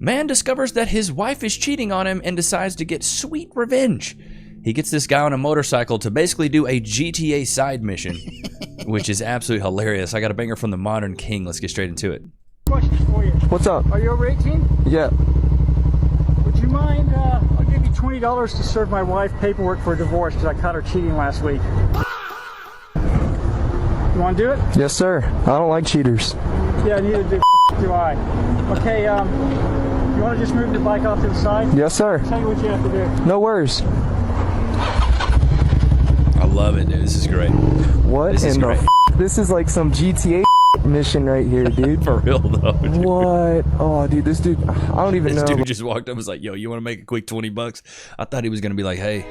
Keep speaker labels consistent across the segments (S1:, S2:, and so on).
S1: Man discovers that his wife is cheating on him and decides to get sweet revenge. He gets this guy on a motorcycle to basically do a GTA side mission, which is absolutely hilarious. I got a banger from the Modern King. Let's get straight into it.
S2: Question for you.
S3: What's up?
S2: Are you over 18?
S3: Yeah.
S2: Would you mind, I'll give you $20 to serve my wife paperwork for a divorce because I caught her cheating last week. You want to do it?
S3: Yes, sir. I don't like cheaters.
S2: Yeah, neither do I. Okay, you want to just move your bike off to the side?
S3: Yes, sir.
S2: Tell you what you have to do.
S3: No worries.
S1: I love it, dude. This is great.
S3: What
S1: This is
S3: in
S1: great.
S3: the This is like some GTA mission right here, dude.
S1: For real, though. Dude.
S3: What? Oh, dude, this dude, I don't even know.
S1: This dude just walked up and was like, yo, you want to make a quick 20 bucks? I thought he was going to be like, hey,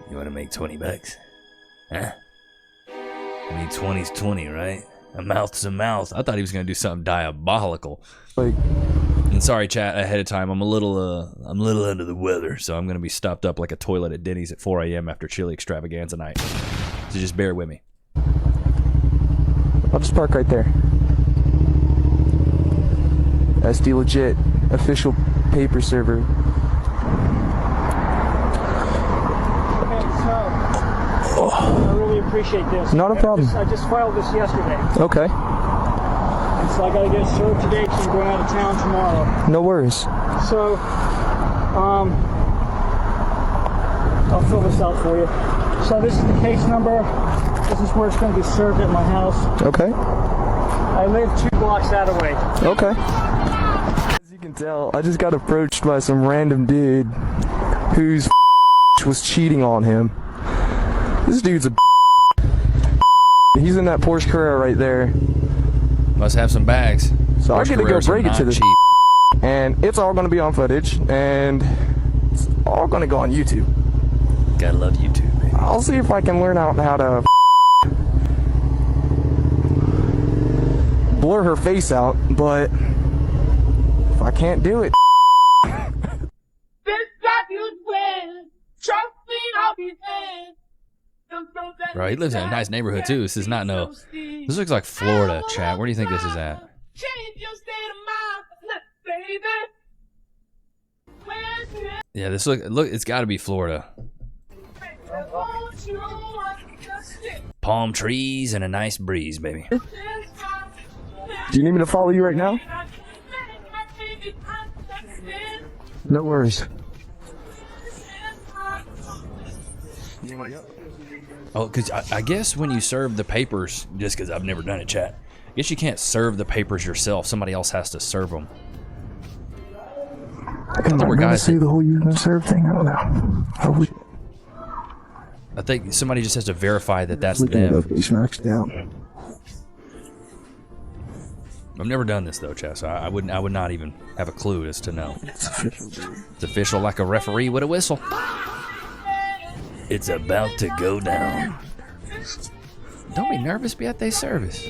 S1: you want to make 20 bucks? Huh? I mean, 20's 20, right? A mouth's a mouth. I thought he was going to do something diabolical.
S3: Like,
S1: and sorry, chat, ahead of time. I'm a little under the weather, so I'm going to be stopped up like a toilet at Denny's at 4 a.m. after chili extravaganza night. So just bear with me.
S3: I'll just park right there. SD legit, official paper server.
S2: I really appreciate this.
S3: Not a problem.
S2: I just filed this yesterday.
S3: Okay.
S2: And so I got to get it served today because I'm going out of town tomorrow.
S3: No worries.
S2: So, I'll fill this out for you. So this is the case number. This is where it's going to be served at my house.
S3: Okay.
S2: I live 2 blocks that away.
S3: Okay. As you can tell, I just got approached by some random dude whose was cheating on him. This dude's a he's in that Porsche Carrera right there.
S1: Must have some bags.
S3: So I get to go break it to this
S1: cheap.
S3: And it's all going to be on footage, and it's all going to go on YouTube.
S1: Gotta love YouTube, baby.
S3: I'll see if I can learn out how to blur her face out, but if I can't do it.
S1: Bro, he lives in a nice neighborhood too. This is not no. This looks like Florida, chat. Where do you think this is at? Yeah, this look. It's got to be Florida. Palm trees and a nice breeze, baby.
S3: Do you need me to follow you right now? No worries.
S1: Oh, because I guess when you serve the papers, just because I've never done it, chat, I guess you can't serve the papers yourself. Somebody else has to serve them.
S3: I can see the whole use and serve thing. I don't know.
S1: I think somebody just has to verify that that's them.
S3: He's maxed out.
S1: I've never done this though, chat, so I would not even have a clue as to know.
S3: It's official, dude.
S1: It's official, like a referee with a whistle. It's about to go down. Don't be nervous, be at their service.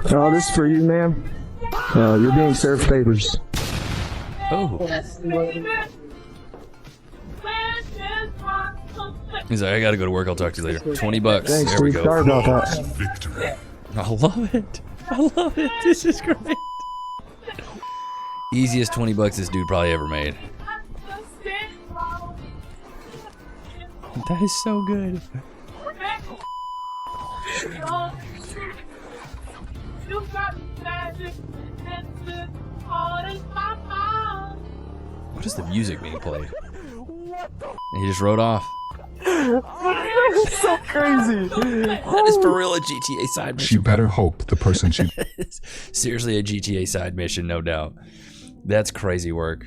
S3: Oh, this is for you, ma'am. You're being served papers.
S1: Oh. He's like, I gotta go to work, I'll talk to you later. 20 bucks.
S3: Thanks,
S1: there we
S3: dude.
S1: go.
S3: Sorry about that.
S4: Victory.
S1: I love it. I love it. This is great. Easiest 20 bucks this dude probably ever made. That is so good. What is the music being played? And he just rode off.
S3: That's so crazy.
S1: That is for real a GTA side mission.
S4: She better hope the person she...
S1: Seriously a GTA side mission, no doubt. That's crazy work.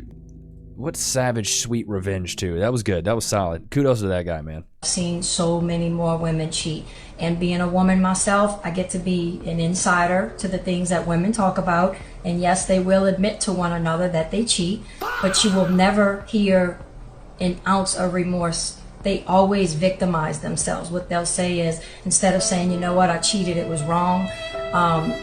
S1: What savage, sweet revenge, too. That was good. That was solid. Kudos to that guy, man.
S5: I've seen so many more women cheat. And being a woman myself, I get to be an insider to the things that women talk about. And yes, they will admit to one another that they cheat, but you will never hear an ounce of remorse. They always victimize themselves. What they'll say is, instead of saying, you know what, I cheated, it was wrong,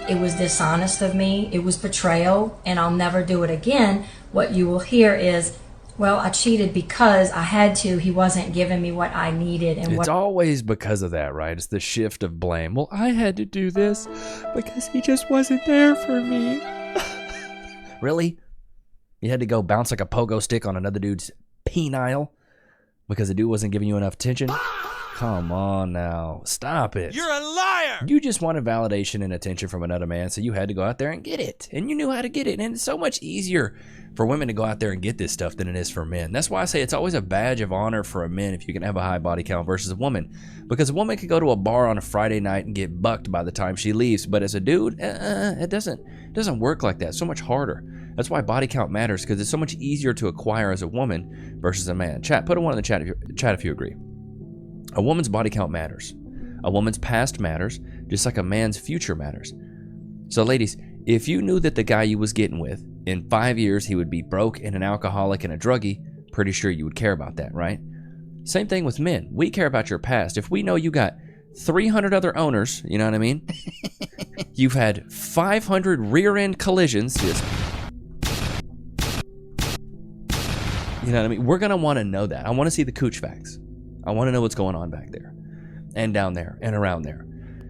S5: it was dishonest of me, it was betrayal, and I'll never do it again, what you will hear is, Well, I cheated because I had to. He wasn't giving me what I needed. And
S1: It's always because of that, right? It's the shift of blame. Well, I had to do this because he just wasn't there for me. Really? You had to go bounce like a pogo stick on another dude's penile because the dude wasn't giving you enough attention? Come on now. Stop it.
S6: You're a liar!
S1: You just wanted validation and attention from another man, so you had to go out there and get it. And you knew how to get it. And it's so much easier for women to go out there and get this stuff than it is for men. That's why I say it's always a badge of honor for a man if you can have a high body count versus a woman. Because a woman could go to a bar on a Friday night and get bucked by the time she leaves. But as a dude, it doesn't work like that. It's so much harder. That's why body count matters, because it's so much easier to acquire as a woman versus a man. Chat, put a one in the chat if you agree. A woman's body count matters. A woman's past matters, just like a man's future matters. So ladies, if you knew that the guy you was getting with, in 5 years he would be broke and an alcoholic and a druggie, pretty sure you would care about that, right? Same thing with men. We care about your past. If we know you got 300 other owners, you know what I mean? You've had 500 rear-end collisions, just... You know what I mean? We're going to want to know that. I want to see the cooch facts. I want to know what's going on back there and down there and around there.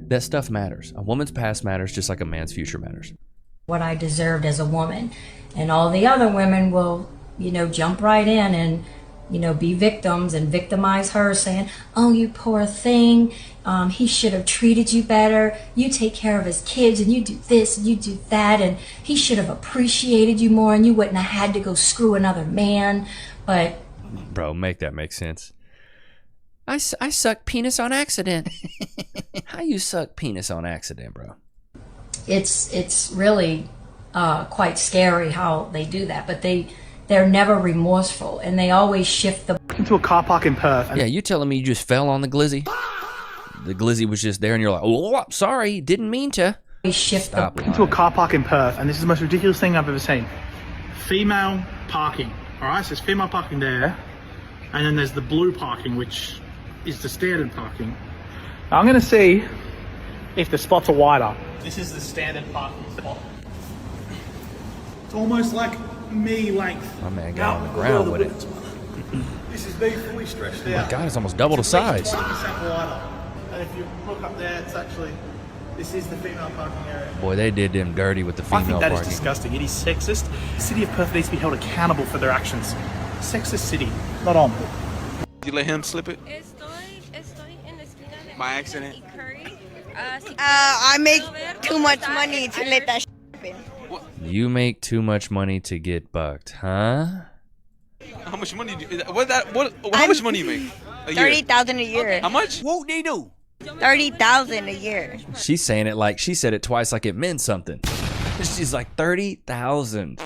S1: That stuff matters. A woman's past matters just like a man's future matters.
S5: What I deserved as a woman. And all the other women will, jump right in and, be victims and victimize her, saying, oh, you poor thing. He should have treated you better. You take care of his kids and you do this and you do that. And he should have appreciated you more and you wouldn't have had to go screw another man. But...
S1: Bro, make that make sense. I suck penis on accident. How you suck penis on accident, bro?
S5: It's really quite scary how they do that, but they're never remorseful, and they always shift the...
S2: Into a car park in Perth.
S1: Yeah, you telling me you just fell on the glizzy? The glizzy was just there, and you're like, oh, sorry, didn't mean to.
S5: Shift
S2: Into a car park in Perth, and this is the most ridiculous thing I've ever seen. Female parking, all right? So there's female parking there, and then there's the blue parking, which is the standard parking. Now I'm going to see if the spots are wider. This is the standard parking spot. It's almost like me length.
S1: My man got on the ground with it.
S6: This is me fully stretched out.
S1: Oh my God, it's almost double the size.
S2: 20% wider. And if you look up there, it's actually... This is the female parking area.
S1: Boy, they did them dirty with the female parking.
S2: I think that is disgusting. It is sexist. The city of Perth needs to be held accountable for their actions. Sexist city. Not on.
S6: You let him slip it? By accident?
S7: I make too much money to let that happen.
S1: You make too much money to get bucked, huh?
S6: How much money do you... How much money you make? A year?
S7: 30,000 a year.
S6: How much? What they do?
S7: 30,000 a year.
S1: She's saying it like she said it twice like it meant something. She's like 30,000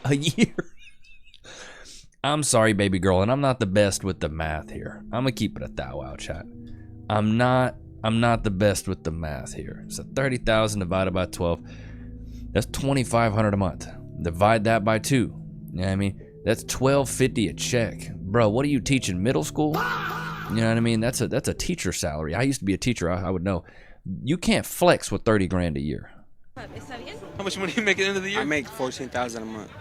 S1: a year. I'm sorry, baby girl, and I'm not the best with the math here. I'm gonna keep it a thou out, chat. I'm not the best with the math here. So 30,000 divided by 12, that's $2,500 a month. Divide that by 2. You know what I mean? That's $1,250 a check. Bro, what are you teaching, middle school? You know what I mean? That's a teacher salary. I used to be a teacher, I would know. You can't flex with 30 grand a year.
S6: How much money you make at the end of the year?
S8: I make 14,000 a month.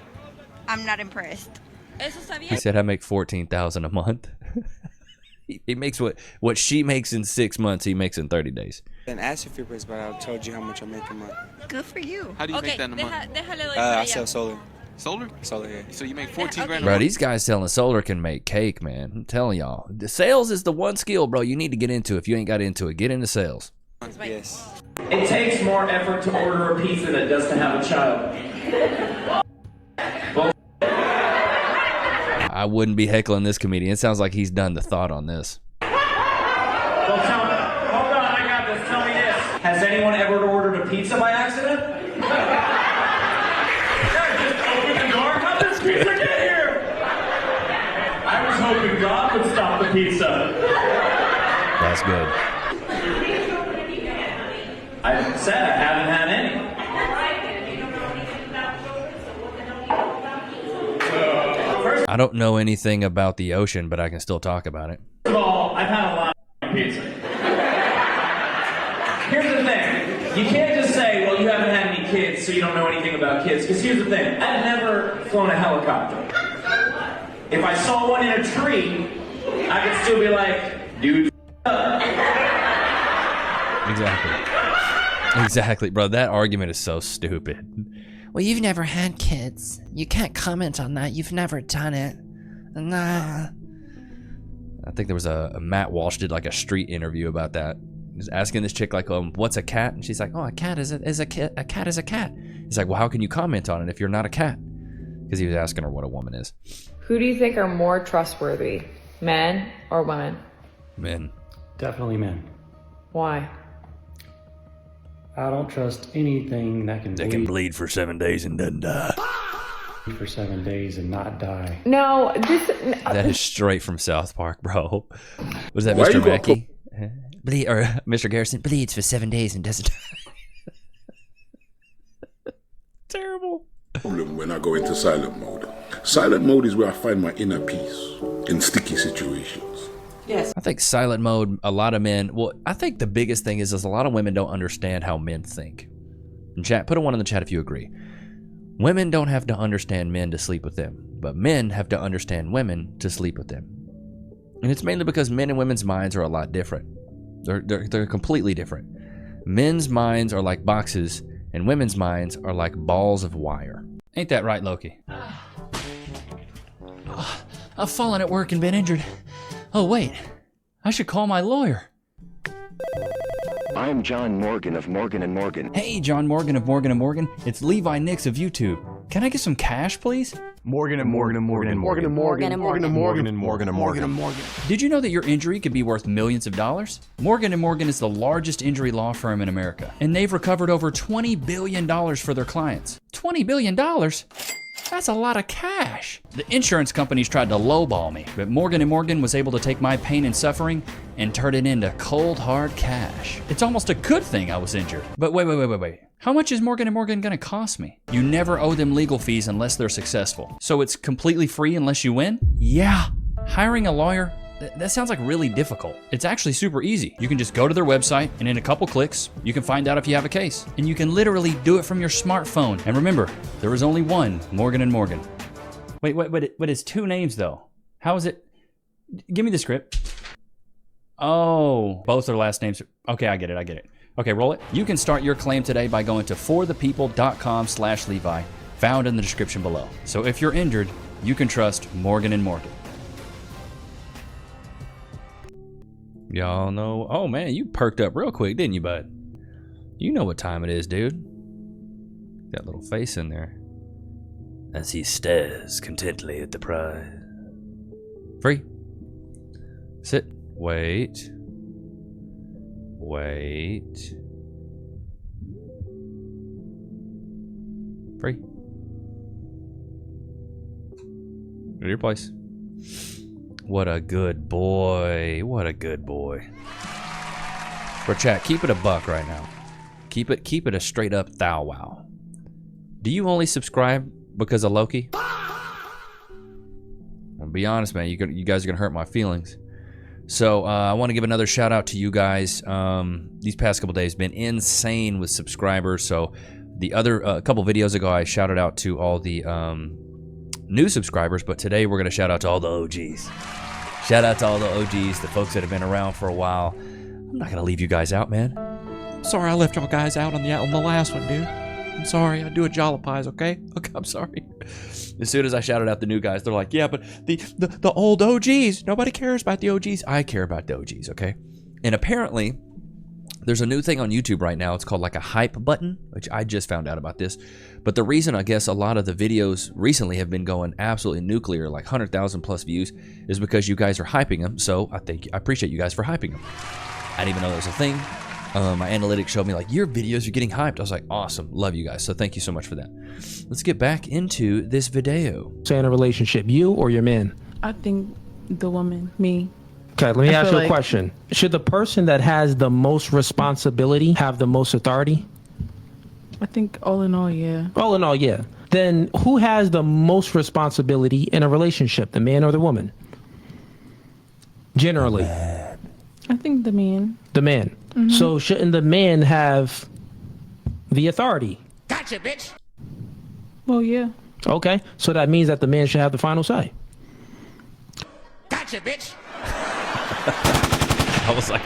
S7: I'm not impressed.
S1: He said I make 14,000 a month. He makes what she makes in 6 months, he makes in 30 days.
S8: And ask if you're impressed, but I told you how much I make a month.
S7: Good for you.
S6: How do you make that in a month?
S8: I sell solar.
S6: Solar?
S8: Solar, yeah.
S6: So you make 14 grand a
S1: Bro,
S6: month?
S1: these guys selling solar can make cake, man. I'm telling y'all. The sales is the one skill, bro, you need to get into. If you ain't got into it, get into sales.
S8: Yes.
S9: It takes more effort to order a pizza than it does to have a child.
S1: I wouldn't be heckling this comedian. It sounds like he's done the thought on this.
S9: Well, hold on, I got this. Tell me this. Has anyone ever ordered a pizza by accident? Just open the door. How did this pizza get here? I was hoping God would stop the pizza.
S1: That's good.
S9: I said I haven't had any.
S1: I don't know anything about the ocean, but I can still talk about it.
S9: First of all, I've had a lot of pizza. Here's the thing. You can't just say, well, you haven't had any kids, so you don't know anything about kids. Because here's the thing. I've never flown a helicopter. If I saw one in a tree, I could still be like, dude,
S1: Exactly, bro. That argument is so stupid.
S10: Well, you've never had kids. You can't comment on that. You've never done it. Nah.
S1: I think there was a Matt Walsh did like a street interview about that. He was asking this chick like, what's a cat? And she's like, oh, a cat is a cat. A cat is a cat. He's like, well, how can you comment on it if you're not a cat? Because he was asking her what a woman is.
S11: Who do you think are more trustworthy, men or women?
S1: Men.
S12: Definitely men.
S11: Why?
S12: I don't trust anything that can
S1: bleed for 7 days and doesn't die.
S12: For 7 days and not die.
S11: No,
S1: that is straight from South Park, bro. Was that Mr. Mackey?
S10: Bleed, or Mr. Garrison bleeds for 7 days and doesn't die.
S1: Terrible.
S13: Problem when I go into silent mode. Silent mode is where I find my inner peace in sticky situations.
S11: Yes.
S1: I think silent mode, a lot of men, well, I think the biggest thing is a lot of women don't understand how men think. In chat, put a 1 in the chat if you agree. Women don't have to understand men to sleep with them, but men have to understand women to sleep with them. And it's mainly because men and women's minds are a lot different. They're completely different. Men's minds are like boxes, and women's minds are like balls of wire. Ain't that right, Loki?
S14: I've fallen at work and been injured. Oh, wait. I should call my lawyer.
S15: I'm John Morgan of Morgan & Morgan.
S14: Hey, John Morgan of Morgan & Morgan. It's Levi Nichs of YouTube. Can I get some cash, please?
S3: Morgan & Morgan & Morgan & Morgan & Morgan & Morgan & Morgan & Morgan & Morgan & Morgan.
S14: Did you know that your injury could be worth millions of dollars? Morgan & Morgan is the largest injury law firm in America, and they've recovered over $20 billion for their clients. $20 billion? That's a lot of cash. The insurance companies tried to lowball me, but Morgan & Morgan was able to take my pain and suffering and turn it into cold, hard cash. It's almost a good thing I was injured. But wait. How much is Morgan & Morgan gonna cost me? You never owe them legal fees unless they're successful. So it's completely free unless you win? Yeah. Hiring a lawyer? That sounds like really difficult. It's actually super easy. You can just go to their website, and in a couple clicks, you can find out if you have a case. And you can literally do it from your smartphone. And remember, there is only one Morgan & Morgan. Wait, but it's 2 names though. How is it? Give me the script. Oh, both their last names. Okay, I get it. Okay, roll it. You can start your claim today by going to forthepeople.com/Levi, found in the description below. So if you're injured, you can trust Morgan & Morgan.
S1: Y'all know. Oh man, you perked up real quick, didn't you, bud? You know what time it is, dude. That little face in there. As he stares contently at the prize. Free. Sit. Wait. Free. Go to your place. What a good boy. What a good boy. For chat, keep it a buck right now. Keep it a straight up thou wow. Do you only subscribe because of Loki? I'll be honest, man. You guys are gonna hurt my feelings. So I want to give another shout out to you guys. These past couple days been insane with subscribers. So the other couple videos ago, I shouted out to all the new subscribers, but today we're gonna shout out to all the OGs. Shout out to all the OGs, the folks that have been around for a while. I'm not gonna leave you guys out, man.
S16: Sorry I left y'all guys out on the last one, dude. I'm sorry. I do a jollipies, okay? Okay, I'm sorry.
S1: As soon as I shouted out the new guys, they're like, yeah, but the old OGs, nobody cares about the OGs. I care about the OGs, okay? And apparently, there's a new thing on YouTube right now. It's called like a hype button, which I just found out about this. But the reason I guess a lot of the videos recently have been going absolutely nuclear, like 100,000 plus views, is because you guys are hyping them. So I appreciate you guys for hyping them. I didn't even know there was a thing. My analytics showed me like, your videos are getting hyped. I was like, awesome, love you guys. So thank you so much for that. Let's get back into this video.
S17: Say in a relationship, you or your man?
S18: I think the woman, me.
S17: Okay, let me ask you a question. Should the person that has the most responsibility have the most authority?
S18: I think all in all, yeah.
S17: All in all, yeah. Then who has the most responsibility in a relationship, the man or the woman? Generally.
S18: I think the man.
S17: The man. Mm-hmm. So shouldn't the man have the authority?
S18: Gotcha, bitch. Well, yeah.
S17: Okay, so that means that the man should have the final say.
S9: gotcha, bitch.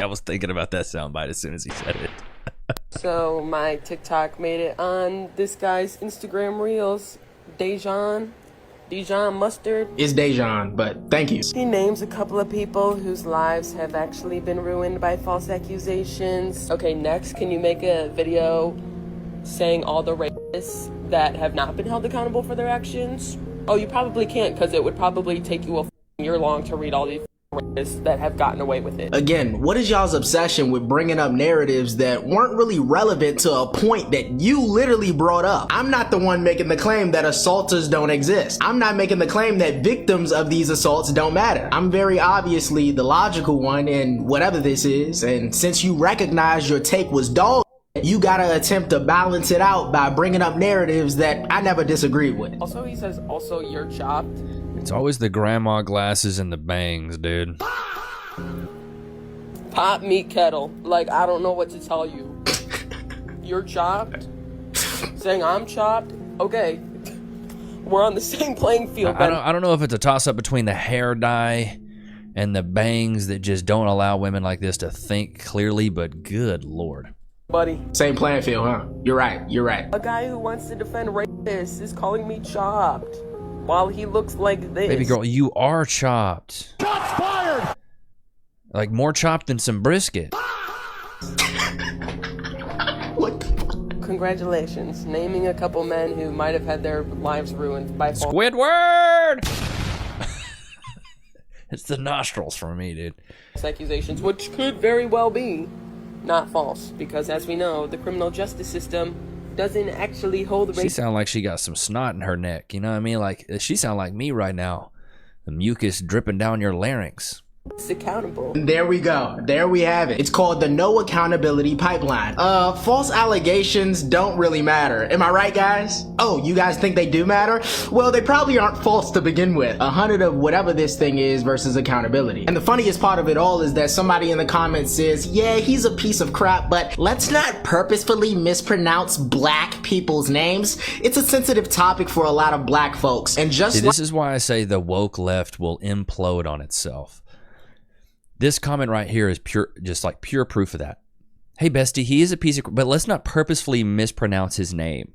S1: I was thinking about that soundbite as soon as he said it.
S19: So my TikTok made it on this guy's Instagram Reels, Dejan Mustard.
S17: It's Dejan, but thank you.
S19: He names a couple of people whose lives have actually been ruined by false accusations. Okay, next, can you make a video saying all the rapists that have not been held accountable for their actions? Oh, you probably can't, because it would probably take you a year long to read all these rapists that have gotten away with it.
S17: Again, what is y'all's obsession with bringing up narratives that weren't really relevant to a point that you literally brought up? I'm not the one making the claim that assaulters don't exist. I'm not making the claim that victims of these assaults don't matter. I'm very obviously the logical one in whatever this is, and since you recognize your take was dog, you gotta attempt to balance it out by bringing up narratives that I never disagreed with.
S19: Also, he says, also, you're chopped.
S1: It's always the grandma glasses and the bangs, dude.
S19: Pop meat kettle. Like, I don't know what to tell you. You're chopped? Saying I'm chopped? Okay. We're on the same playing field.
S1: I don't know if it's a toss-up between the hair dye and the bangs that just don't allow women like this to think clearly, but good lord.
S19: Buddy.
S17: Same playing field, huh? You're right.
S19: A guy who wants to defend rapists is calling me chopped while he looks like this.
S1: Baby girl, you are chopped.
S9: Shots fired!
S1: Like more chopped than some brisket.
S19: Congratulations, naming a couple men who might have had their lives ruined by
S1: Squidward! It's the nostrils for me, dude.
S19: Accusations, which could very well be not false, because as we know, the criminal justice system doesn't actually hold.
S1: She sound like she got some snot in her neck. You know what I mean? Like she sound like me right now. The mucus dripping down your larynx.
S19: It's accountable.
S17: There we go. There we have it. It's called the no accountability pipeline. False allegations don't really matter. Am I right, guys? Oh, you guys think they do matter? Well, they probably aren't false to begin with. 100 of whatever this thing is versus accountability. And the funniest part of it all is that somebody in the comments says, yeah, he's a piece of crap, but let's not purposefully mispronounce black people's names. It's a sensitive topic for a lot of black folks. And just
S1: this is why I say the woke left will implode on itself. This comment right here is pure proof of that. Hey, bestie, he is a piece of... But let's not purposefully mispronounce his name.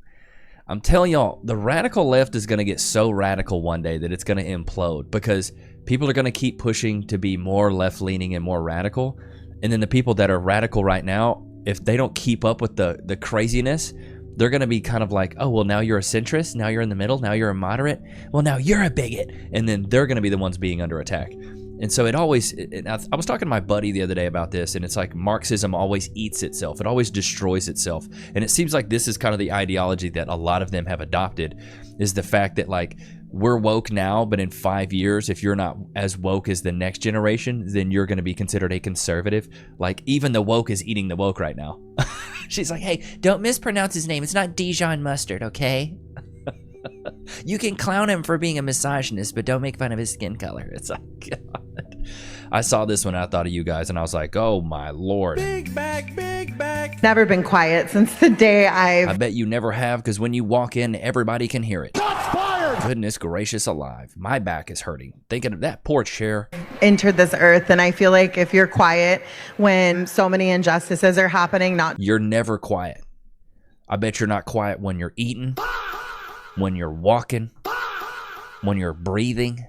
S1: I'm telling y'all, the radical left is going to get so radical one day that it's going to implode because people are going to keep pushing to be more left-leaning and more radical. And then the people that are radical right now, if they don't keep up with the craziness, they're going to be kind of like, oh, well, now you're a centrist. Now you're in the middle. Now you're a moderate. Well, now you're a bigot. And then they're going to be the ones being under attack. And so it always, I was talking to my buddy the other day about this, and it's like Marxism always eats itself. It always destroys itself. And it seems like this is kind of the ideology that a lot of them have adopted, is the fact that like we're woke now, but in 5 years, if you're not as woke as the next generation, then you're going to be considered a conservative. Like even the woke is eating the woke right now. She's like, hey, don't mispronounce his name. It's not Dijon Mustard, okay? You can clown him for being a misogynist, but don't make fun of his skin color. It's like, God. I saw this one and I thought of you guys, and I was like, oh my lord.
S20: Big back, big back. Never been quiet since the day I
S1: bet you never have, because when you walk in, everybody can hear it.
S9: Shots fired!
S1: Goodness gracious alive. My back is hurting. Thinking of that poor chair.
S20: entered this earth, and I feel like if you're quiet when so many injustices are happening,
S1: You're never quiet. I bet you're not quiet when you're eating, when you're walking, when you're breathing.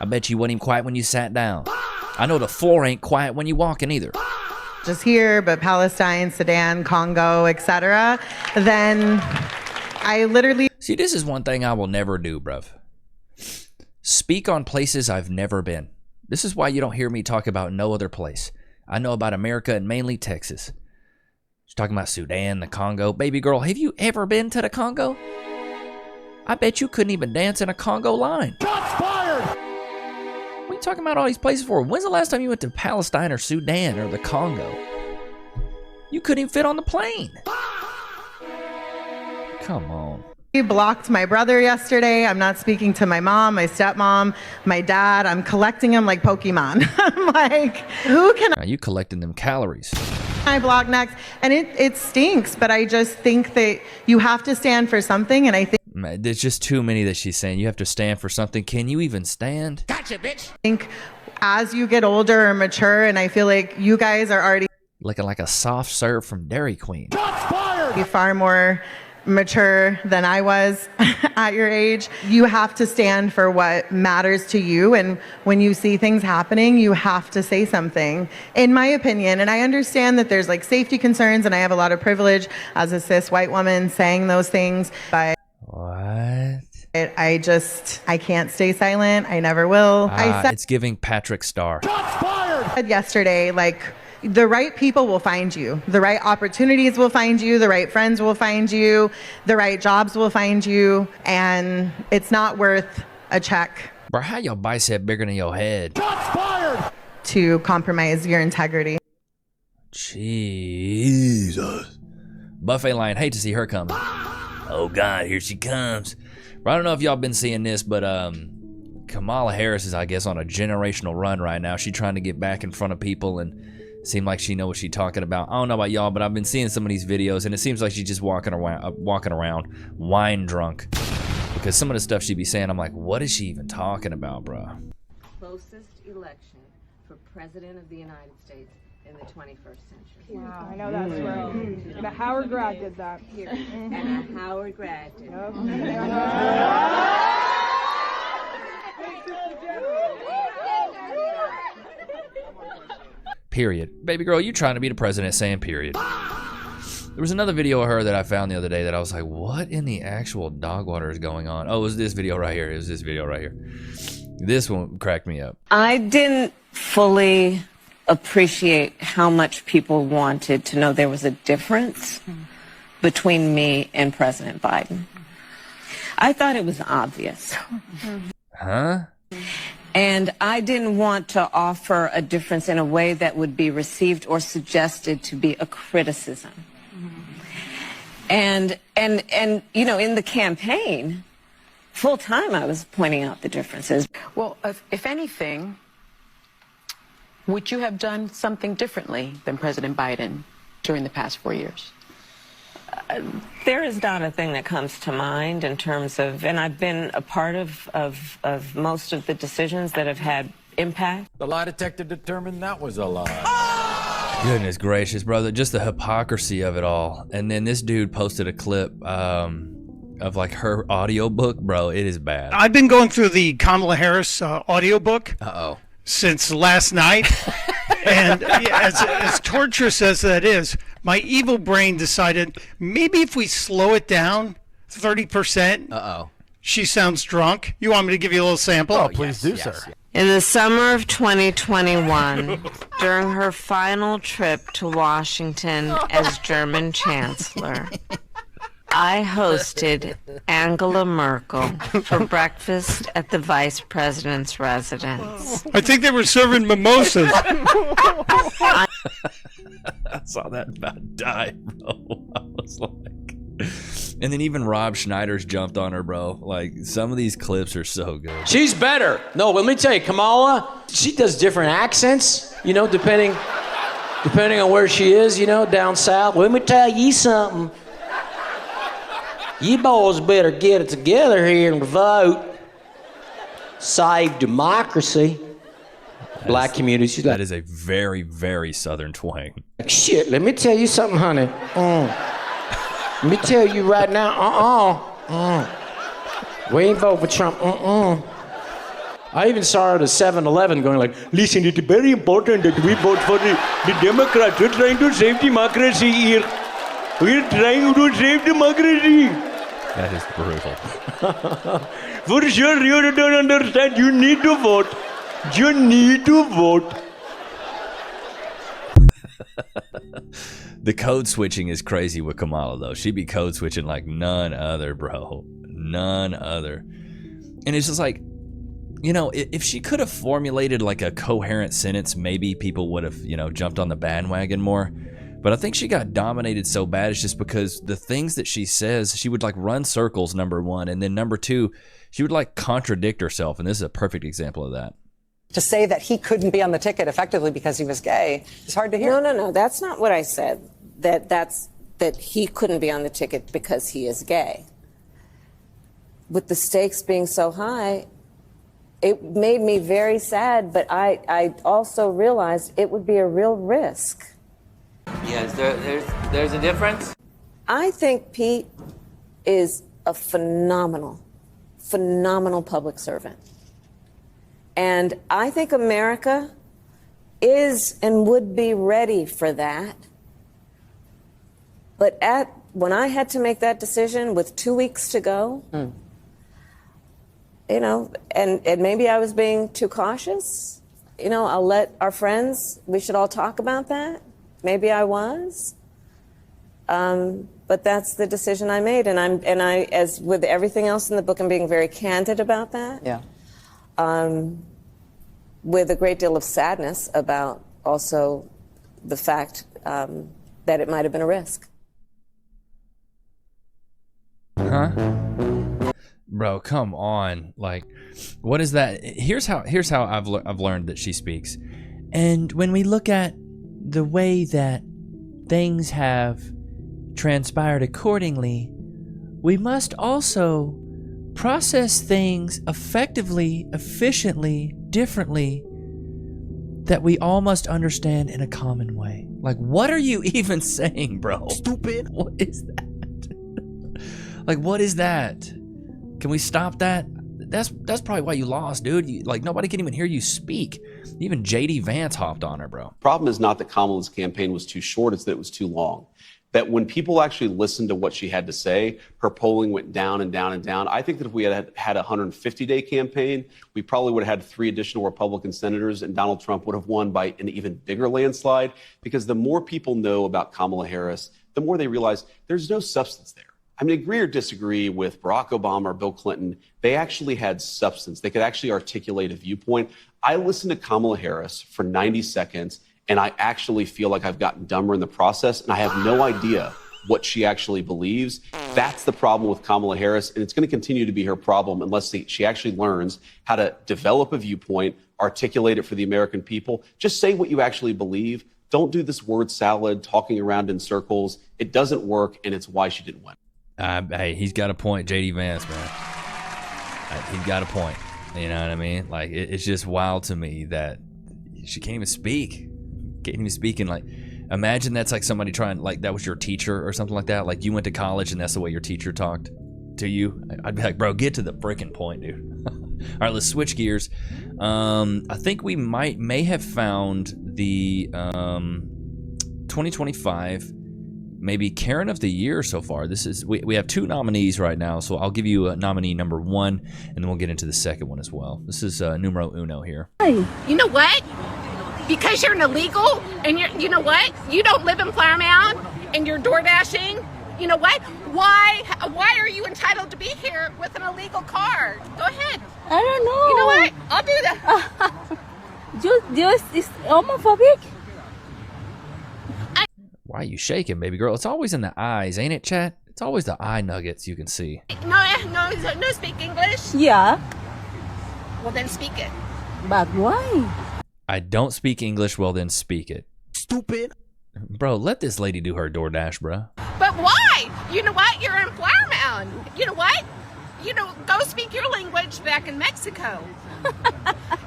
S1: I bet you wasn't even quiet when you sat down. I know the floor ain't quiet when you walking either.
S20: just here, but Palestine, Sudan, Congo, etc., then I literally...
S1: See, this is one thing I will never do, bruv. Speak on places I've never been. This is why you don't hear me talk about no other place. I know about America and mainly Texas. She's talking about Sudan, the Congo. Baby girl, have you ever been to the Congo? I bet you couldn't even dance in a Congo line.
S9: Shots fired!
S1: What are you talking about all these places for? When's the last time you went to Palestine or Sudan or the Congo? You couldn't even fit on the plane. Come on.
S20: He blocked my brother yesterday. I'm not speaking to my mom, my stepmom, my dad. I'm collecting them like Pokemon. I'm like, who can
S1: Are you collecting them calories?
S20: I block next? And it stinks, but I just think that you have to stand for something, and I think
S1: There's just too many that she's saying. You have to stand for something. Can you even stand?
S20: Gotcha, bitch. I think as you get older or mature, and I feel like you guys are already
S1: Looking like a soft serve from Dairy Queen.
S20: far more mature than I was at your age. You have to stand for what matters to you, and when you see things happening, you have to say something, in my opinion. And I understand that there's like safety concerns, and I have a lot of privilege as a cis white woman saying those things, but
S1: what?
S20: I can't stay silent. I never will. I said
S1: it's giving Patrick Star.
S20: yesterday, like, the right people will find you. The right opportunities will find you. The right friends will find you. The right jobs will find you. And it's not worth a check.
S1: Bro, how your bicep bigger than your head?
S20: To compromise your integrity.
S1: Jesus. Buffet line, hate to see her coming. Oh God, here she comes. Bro, I don't know if y'all been seeing this, but Kamala Harris is, I guess, on a generational run right now. She's trying to get back in front of people and seem like she know what she's talking about. I don't know about y'all, but I've been seeing some of these videos, and it seems like she's just walking around wine drunk. Because some of the stuff she be saying, I'm like, what is she even talking about, bro?
S21: Closest election for president of the United States in the 21st century.
S22: Wow, I know that's right. And a Howard grad did that here.
S21: And a Howard grad did.
S1: Period. Baby girl, you trying to be the president saying period. There was another video of her that I found the other day that I was like, what in the actual dog water is going on? Oh, it was this video right here. It was this video right here. This one cracked me up.
S21: I didn't fully appreciate how much people wanted to know there was a difference between me and President Biden. I thought it was obvious.
S1: Huh?
S21: And I didn't want to offer a difference in a way that would be received or suggested to be a criticism. And you know, in the campaign, full time I was pointing out the differences.
S23: Well, if anything, would you have done something differently than President Biden during the past 4 years?
S21: There is not a thing that comes to mind in terms of, and I've been a part of most of the decisions that have had impact.
S24: The lie detector determined that was a lie.
S1: Goodness gracious, brother. Just the hypocrisy of it all. And then this dude posted a clip of like her audiobook. Bro, it is bad.
S25: I've been going through the Kamala Harris audiobook since last night. And as torturous as that is, my evil brain decided maybe if we slow it down 30%, she sounds drunk. You want me to give you a little sample?
S24: Oh, please do, sir.
S21: In the summer of 2021, during her final trip to Washington as German Chancellor, I hosted Angela Merkel for breakfast at the Vice President's residence.
S25: I think they were serving mimosas.
S1: I saw that about die, bro. I was like... And then even Rob Schneider's jumped on her, bro. Like, some of these clips are so good.
S26: She's better. No, let me tell you, Kamala, she does different accents, you know, depending on where she is, you know, down south. Let me tell you something. You boys better get it together here and vote. Save democracy. Black communities.
S1: That is a very, very southern twang.
S26: Shit, let me tell you something, honey. Let me tell you right now, we ain't vote for Trump, I even saw her at a 7-Eleven going like, listen, it's very important that we vote for the Democrats. We're trying to save democracy here. We're trying to save democracy.
S1: That is brutal.
S26: For sure, you don't understand. You need to vote. You need to vote.
S1: The code switching is crazy with Kamala, though. She be code switching like none other, bro. None other. And it's just like, you know, if she could have formulated like a coherent sentence, maybe people would have, you know, jumped on the bandwagon more. But I think she got dominated so bad, it's just because the things that she says, she would like run circles, number one. And then number two, she would like contradict herself. And this is a perfect example of that.
S27: To say that he couldn't be on the ticket effectively because he was gay is hard to hear.
S21: No, that's not what I said. That he couldn't be on the ticket because he is gay. with the stakes being so high, it made me very sad, but I also realized it would be a real risk.
S2: Yes, there's a difference?
S21: I think Pete is a phenomenal public servant. And I think America is and would be ready for that. But when I had to make that decision with 2 weeks to go, you know, and maybe I was being too cautious. You know, I'll let our friends, we should all talk about that. Maybe I was. But that's the decision I made. And I, as with everything else in the book, I'm being very candid about that.
S27: Yeah.
S21: With a great deal of sadness about also the fact that it might have been a risk.
S1: Huh? Bro, come on. Like, what is that? Here's how I've learned that she speaks. And when we look at the way that things have transpired accordingly, we must also process things effectively, efficiently, differently, that we all must understand in a common way. Like, what are you even saying, bro? Stupid. What is that? Like, what is that? Can we stop that? That's probably why you lost, dude. Like, nobody can even hear you speak. Even JD Vance hopped on her, bro.
S4: Problem is not that Kamala's campaign was too short, it's that it was too long. That when people actually listened to what she had to say, her polling went down and down and down. I think that if we had a 150-day campaign, we probably would have had 3 additional Republican senators, and Donald Trump would have won by an even bigger landslide, because the more people know about Kamala Harris, the more they realize there's no substance there. I mean, agree or disagree with Barack Obama or Bill Clinton, they actually had substance. They could actually articulate a viewpoint. I listened to Kamala Harris for 90 seconds, and I actually feel like I've gotten dumber in the process, and I have no idea what she actually believes. That's the problem with Kamala Harris, and it's going to continue to be her problem unless she actually learns how to develop a viewpoint, articulate it for the American people. Just say what you actually believe. Don't do this word salad, talking around in circles. It doesn't work, and it's why she didn't win.
S1: Hey, he's got a point, JD Vance, man. He's got a point. You know what I mean? Like, it's just wild to me that she can't even speak. Can't even speak. And, like, imagine that's like somebody trying, like, that was your teacher or something like that. Like, you went to college and that's the way your teacher talked to you. I'd be like, bro, get to the freaking point, dude. All right, let's switch gears. I think we may have found the 2025 maybe Karen of the Year so far. This is we have 2 nominees right now, so I'll give you a nominee number 1, and then we'll get into the second one as well. This is numero uno here.
S5: You know what? Because you're an illegal, and you know what? You don't live in Paramount, and you're door dashing. You know what? Why are you entitled to be here with an illegal car? Go ahead.
S22: I don't know.
S5: You know what? I'll do that.
S22: Just is homophobic.
S1: Why are you shaking, baby girl? It's always in the eyes, ain't it, chat? It's always the eye nuggets you can see.
S5: No, speak English.
S22: Yeah.
S5: Well, then speak it.
S22: But why?
S1: I don't speak English, well then speak it.
S22: Stupid.
S1: Bro, let this lady do her DoorDash, bro.
S5: But why? You know what? You're in Paramount. You know what? You know, go speak your language back in Mexico.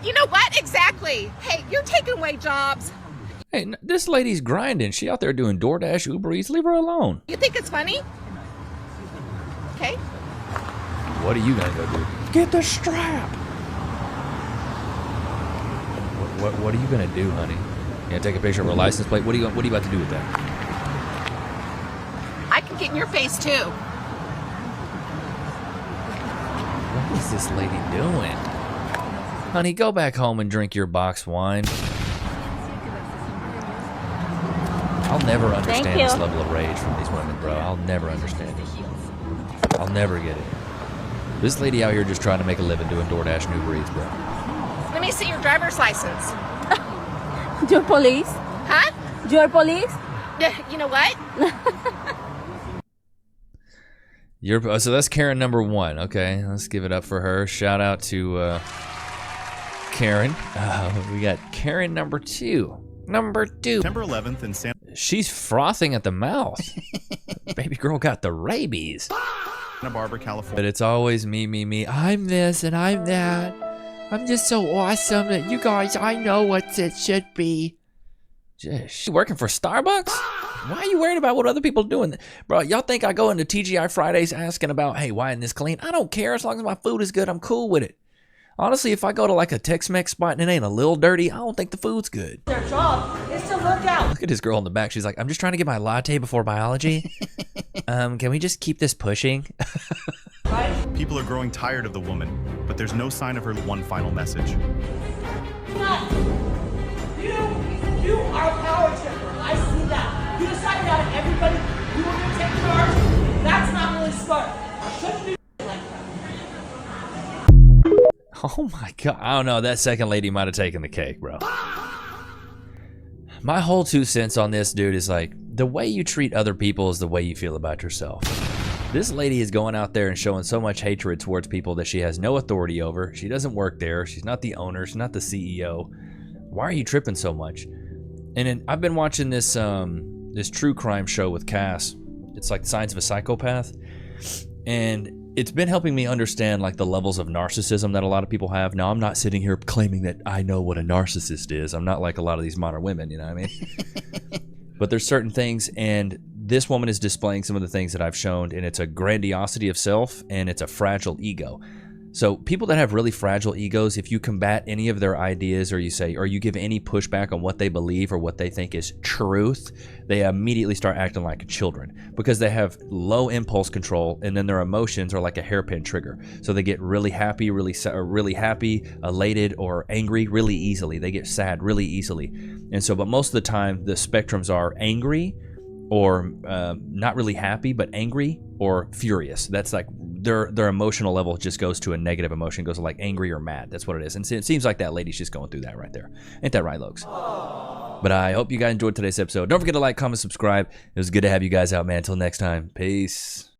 S5: You know what? Exactly. Hey, you're taking away jobs.
S1: Hey, this lady's grinding. She out there doing DoorDash, Uber Eats. Leave her alone.
S5: You think it's funny? Okay.
S1: What are you gonna go do?
S16: Get the strap.
S1: What are you gonna do, honey? You gonna take a picture of her license plate? What are you about to do with that?
S5: I can get in your face too.
S1: What is this lady doing? Honey, go back home and drink your box wine. I'll never understand this level of rage from these women, bro. I'll never understand it. I'll never get it. This lady out here just trying to make a living doing DoorDash and Uber Eats, bro.
S5: Let me see your driver's license.
S22: You're police?
S5: Huh?
S22: You're police?
S5: You know what?
S1: So that's Karen number 1. Okay, let's give it up for her. Shout out to Karen. We got Karen number 2. Number 2.
S6: September 11th in
S1: She's frothing at the mouth. Baby girl got the rabies.
S6: Barbara, California.
S1: But it's always me. I'm this and I'm that. I'm just so awesome that you guys, I know what it should be. She's working for Starbucks? Why are you worried about what other people are doing? Bro, y'all think I go into TGI Fridays asking about, hey, why isn't this clean? I don't care. As long as my food is good, I'm cool with it. Honestly, if I go to like a Tex-Mex spot and it ain't a little dirty, I don't think the food's good.
S7: Their job is to look out.
S1: Look at this girl in the back. She's like, I'm just trying to get my latte before biology. Can we just keep this pushing?
S6: People are growing tired of the woman, but there's no sign of her one final message.
S7: You are a power tripper. I see that. You decided out of everybody you were going to take charge. That's not really smart. Shouldn't do like that.
S1: Oh my God. I don't know. That second lady might have taken the cake, bro. My whole 2 cents on this, dude, is like, the way you treat other people is the way you feel about yourself. This lady is going out there and showing so much hatred towards people that she has no authority over. She doesn't work there. She's not the owner. She's not the CEO. Why are you tripping so much? And then I've been watching this this true crime show with Cass. It's like Signs of a Psychopath. And it's been helping me understand like the levels of narcissism that a lot of people have. Now, I'm not sitting here claiming that I know what a narcissist is. I'm not like a lot of these modern women, you know what I mean? But there's certain things, and this woman is displaying some of the things that I've shown, and it's a grandiosity of self, and it's a fragile ego. So people that have really fragile egos, if you combat any of their ideas or you say, or you give any pushback on what they believe or what they think is truth, they immediately start acting like children because they have low impulse control, and then their emotions are like a hairpin trigger. So they get really happy, really happy, elated, or angry really easily. They get sad really easily. And so, but most of the time the spectrums are angry or not really happy, but angry or furious. That's like their emotional level just goes to a negative emotion, goes to like angry or mad. That's what it is. And it seems like that lady's just going through that right there. Ain't that right, Lokes? But I hope you guys enjoyed today's episode. Don't forget to like, comment, subscribe. It was good to have you guys out, man. Until next time, peace.